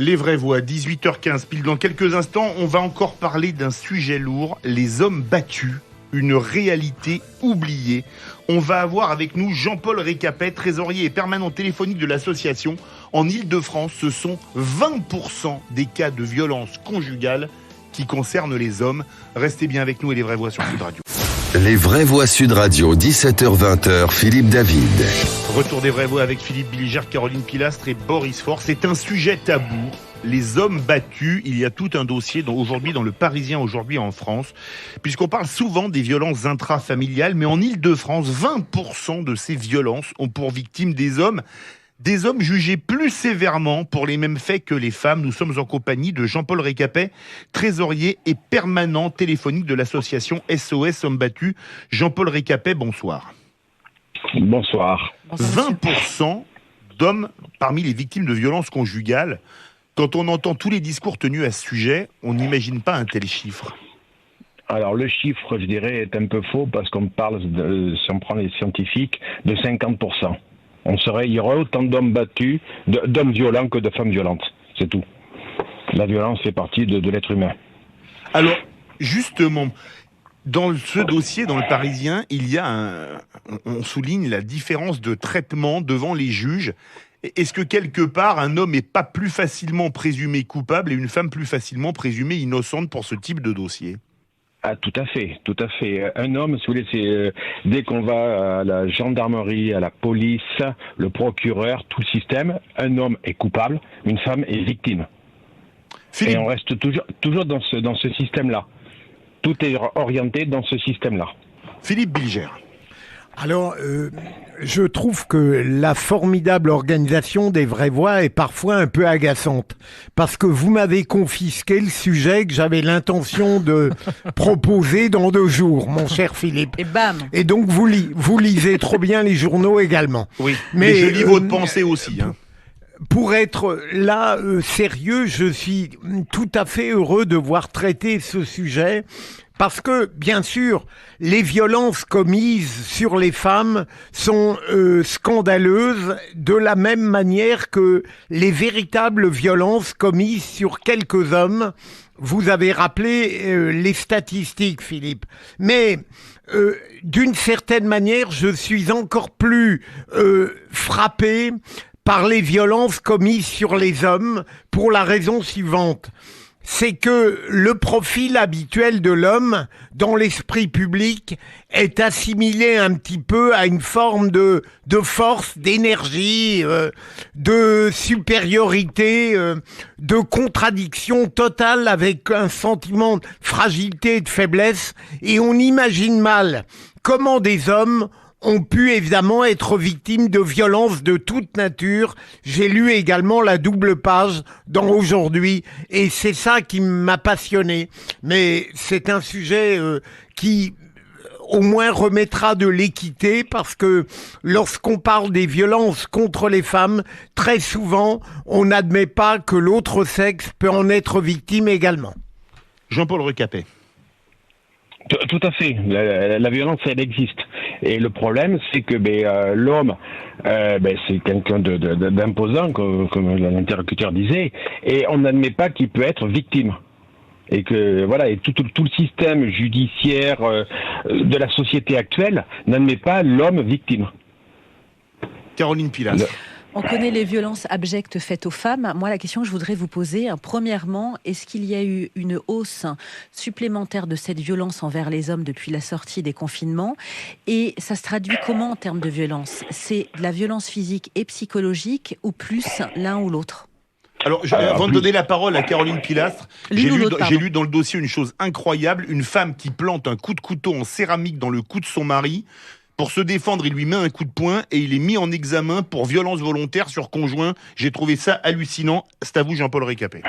Les vraies voix, 18h15, pile dans quelques instants, on va encore parler d'un sujet lourd, les hommes battus, une réalité oubliée. On va avoir avec nous Jean-Paul Récapet, trésorier et permanent téléphonique de l'association. En Ile-de-France, ce sont 20% des cas de violence conjugale qui concernent les hommes. Restez bien avec nous et les vraies voix sur Sud Radio. Les vraies voix Sud Radio, 17h-20h, Philippe David. Retour des vraies voix avec Philippe Bilger, Caroline Pilastre et Boris Faure. C'est un sujet tabou. Les hommes battus, il y a tout un dossier aujourd'hui dans le Parisien, aujourd'hui en France, puisqu'on parle souvent des violences intrafamiliales, mais en Ile-de-France, 20% de ces violences ont pour victimes des hommes jugés plus sévèrement pour les mêmes faits que les femmes. Nous sommes en compagnie de Jean-Paul Récapet, trésorier et permanent téléphonique de l'association SOS Hommes Battus. Jean-Paul Récapet, bonsoir. Bonsoir. 20% d'hommes parmi les victimes de violences conjugales. Quand on entend tous les discours tenus à ce sujet, on n'imagine pas un tel chiffre. Alors le chiffre, je dirais, est un peu faux parce qu'on parle, si on prend les scientifiques, de 50%. Il y aurait autant d'hommes battus, d'hommes violents que de femmes violentes. C'est tout. La violence fait partie de l'être humain. Alors, justement, dans ce dossier, dans le Parisien, on souligne la différence de traitement devant les juges. Est-ce que quelque part, un homme n'est pas plus facilement présumé coupable et une femme plus facilement présumée innocente pour ce type de dossier ? Ah, tout à fait. Un homme, si vous voulez, dès qu'on va à la gendarmerie, à la police, le procureur, tout le système, un homme est coupable, une femme est victime. Philippe. Et on reste toujours dans ce système-là. Tout est orienté dans ce système-là. Philippe Bilger. Alors, je trouve que la formidable organisation des vraies voix est parfois un peu agaçante. Parce que vous m'avez confisqué le sujet que j'avais l'intention de proposer dans 2 jours, mon cher Philippe. Et bam. Et donc, vous lisez trop bien les journaux également. Oui, mais je lis votre pensée aussi. Pour être là sérieux, je suis tout à fait heureux de voir traiter ce sujet. Parce que, bien sûr, les violences commises sur les femmes sont scandaleuses de la même manière que les véritables violences commises sur quelques hommes. Vous avez rappelé les statistiques, Philippe. Mais d'une certaine manière, je suis encore plus frappé par les violences commises sur les hommes pour la raison suivante. C'est que le profil habituel de l'homme dans l'esprit public est assimilé un petit peu à une forme de force, d'énergie, de supériorité, de contradiction totale avec un sentiment de fragilité et de faiblesse. Et on imagine mal comment des hommes ont pu évidemment être victimes de violences de toute nature. J'ai lu également la double page dans Aujourd'hui et c'est ça qui m'a passionné. Mais c'est un sujet qui au moins remettra de l'équité parce que lorsqu'on parle des violences contre les femmes, très souvent on n'admet pas que l'autre sexe peut en être victime également. Jean-Paul Récapet. Tout à fait. La violence, elle existe. Et le problème, c'est que l'homme, c'est quelqu'un d'imposant, comme l'interlocuteur disait, et on n'admet pas qu'il peut être victime. Et que voilà, et tout le système judiciaire de la société actuelle n'admet pas l'homme victime. Caroline Pilastre. On connaît les violences abjectes faites aux femmes. Moi, la question que je voudrais vous poser, premièrement, est-ce qu'il y a eu une hausse supplémentaire de cette violence envers les hommes depuis la sortie des confinements ? Et ça se traduit comment en termes de violence ? C'est de la violence physique et psychologique ou plus l'un ou l'autre ? Alors, avant de donner la parole à Caroline Pilastre, j'ai lu dans le dossier une chose incroyable, une femme qui plante un coup de couteau en céramique dans le cou de son mari. Pour se défendre, il lui met un coup de poing et il est mis en examen pour violence volontaire sur conjoint. J'ai trouvé ça hallucinant. C'est à vous, Jean-Paul Récapet.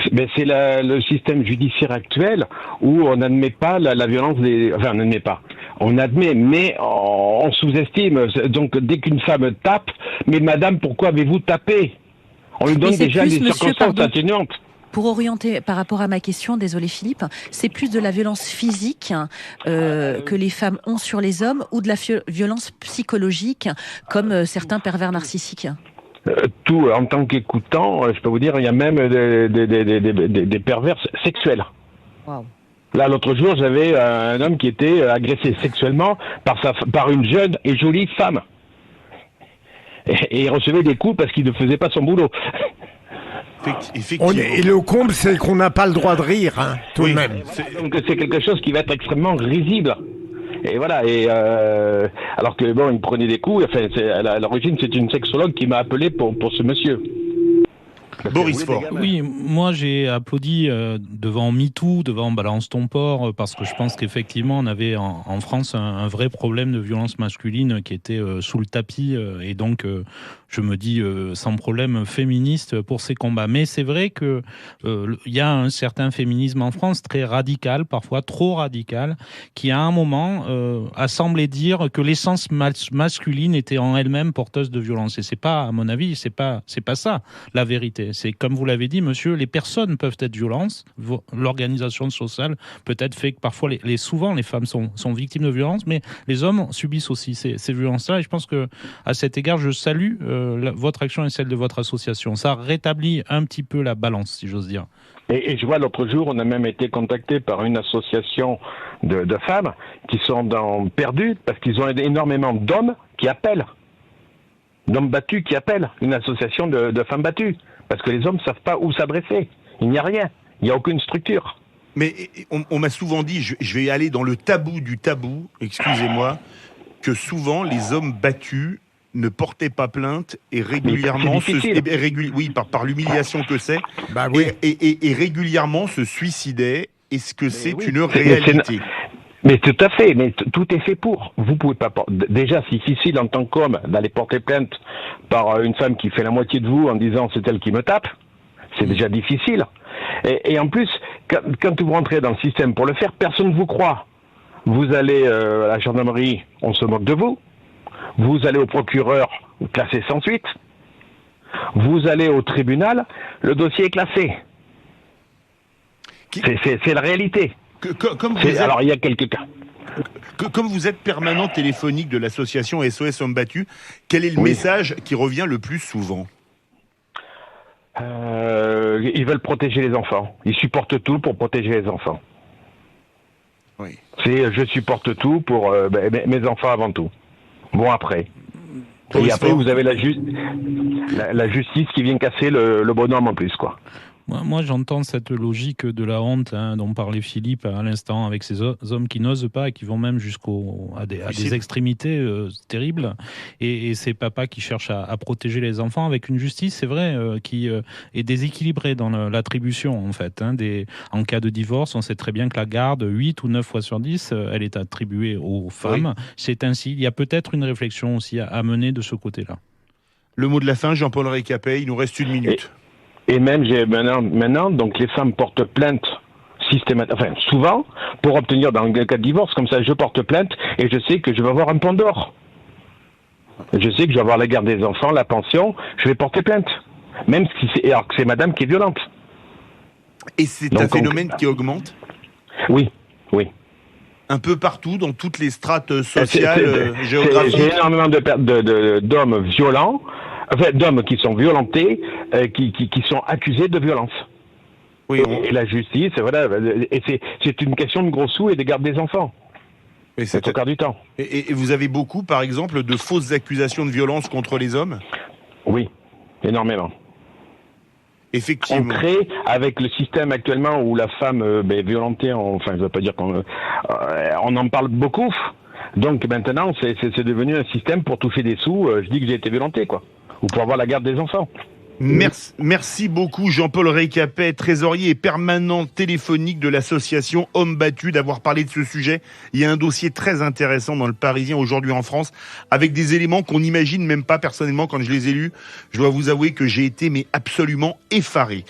C'est le système judiciaire actuel où on n'admet pas la violence on n'admet pas. On admet, mais on sous-estime. Donc, dès qu'une femme tape, mais madame, pourquoi avez-vous tapé ? On lui donne déjà des circonstances atténuantes. Pour orienter par rapport à ma question, désolé Philippe, c'est plus de la violence physique que les femmes ont sur les hommes ou de la violence psychologique comme certains pervers narcissiques ? Tout, en tant qu'écoutant, je peux vous dire, il y a même des pervers sexuels. Waouh. Là, l'autre jour, j'avais un homme qui était agressé sexuellement par une jeune et jolie femme. Et il recevait des coups parce qu'il ne faisait pas son boulot. Effectivement. Et le comble, c'est qu'on n'a pas le droit de rire, hein, tout de même. Donc c'est quelque chose qui va être extrêmement risible. Et voilà. Et alors que bon, il prenait des coups. Enfin, à l'origine, c'est une sexologue qui m'a appelé pour ce monsieur. Boris Faure. Oui, moi j'ai applaudi devant MeToo, devant Balance ton porc, parce que je pense qu'effectivement on avait en France un vrai problème de violence masculine qui était sous le tapis, et donc je me dis sans problème féministe pour ces combats. Mais c'est vrai que il y a un certain féminisme en France très radical, parfois trop radical, qui à un moment a semblé dire que l'essence masculine était en elle-même porteuse de violence. Et c'est pas, à mon avis, c'est pas ça la vérité. C'est comme vous l'avez dit, monsieur, les personnes peuvent être violentes. L'organisation sociale peut-être fait que parfois, souvent, les femmes sont victimes de violences, mais les hommes subissent aussi ces violences-là. Et je pense que à cet égard, je salue votre action et celle de votre association. Ça rétablit un petit peu la balance, si j'ose dire. Et je vois l'autre jour, on a même été contacté par une association de femmes qui sont perdues parce qu'ils ont énormément d'hommes qui appellent. D'hommes battus qui appellent. Une association de femmes battues. Parce que les hommes ne savent pas où s'adresser. Il n'y a rien. Il n'y a aucune structure. Mais on m'a souvent dit, je vais aller dans le tabou du tabou, excusez-moi, que souvent les hommes battus ne portaient pas plainte et régulièrement par l'humiliation que c'est, et régulièrement se suicidaient. Est-ce que c'est une réalité? Mais tout à fait, mais tout est fait pour. Vous pouvez pas. Déjà, c'est difficile en tant qu'homme d'aller porter plainte par une femme qui fait la moitié de vous en disant c'est elle qui me tape. C'est déjà difficile. Et en plus, quand vous rentrez dans le système pour le faire, personne ne vous croit. Vous allez à la gendarmerie, on se moque de vous. Vous allez au procureur, classé sans suite. Vous allez au tribunal, le dossier est classé. C'est la réalité. Alors il y a quelques cas. Comme vous êtes permanent téléphonique de l'association SOS Hommes Battus, quel est le message qui revient le plus souvent? Ils veulent protéger les enfants. Ils supportent tout pour protéger les enfants. Oui. Je supporte tout pour mes enfants avant tout. Bon après. Et après vous avez la justice qui vient casser le bonhomme en plus quoi. Moi, j'entends cette logique de la honte dont parlait Philippe à l'instant, avec ces hommes qui n'osent pas et qui vont même à des extrémités terribles. Et ces papas qui cherchent à protéger les enfants avec une justice, c'est vrai, qui est déséquilibrée dans l'attribution, en fait. En cas de divorce, on sait très bien que la garde, 8 ou 9 fois sur 10, elle est attribuée aux femmes. Oui. C'est ainsi. Il y a peut-être une réflexion aussi à mener de ce côté-là. Le mot de la fin, Jean-Paul Récapet, il nous reste 1 minute. Et même, maintenant, donc les femmes portent plainte souvent, pour obtenir dans le cas de divorce, comme ça je porte plainte et je sais que je vais avoir un pont d'or. Je sais que je vais avoir la garde des enfants, la pension, je vais porter plainte. Même alors que c'est madame qui est violente. Et c'est un phénomène qui augmente ? Oui. Un peu partout, dans toutes les strates sociales, géographiques. J'ai énormément d'hommes violents, d'hommes qui sont violentés, qui sont accusés de violence. Oui. Et la justice, voilà, et c'est une question de gros sous et de garde des enfants. Et c'est au quart du temps. Et vous avez beaucoup, par exemple, de fausses accusations de violence contre les hommes ? Oui, énormément. Effectivement. On crée, avec le système actuellement où la femme est violentée, je ne veux pas dire qu'on en parle beaucoup. Donc maintenant, c'est devenu un système pour toucher des sous. Je dis que j'ai été violenté, quoi. Ou pour avoir la garde des enfants. Merci beaucoup Jean-Paul Récapet, trésorier et permanent téléphonique de l'association Hommes Battus, d'avoir parlé de ce sujet. Il y a un dossier très intéressant dans le Parisien aujourd'hui en France, avec des éléments qu'on n'imagine même pas. Personnellement, quand je les ai lus, je dois vous avouer que j'ai été absolument effaré.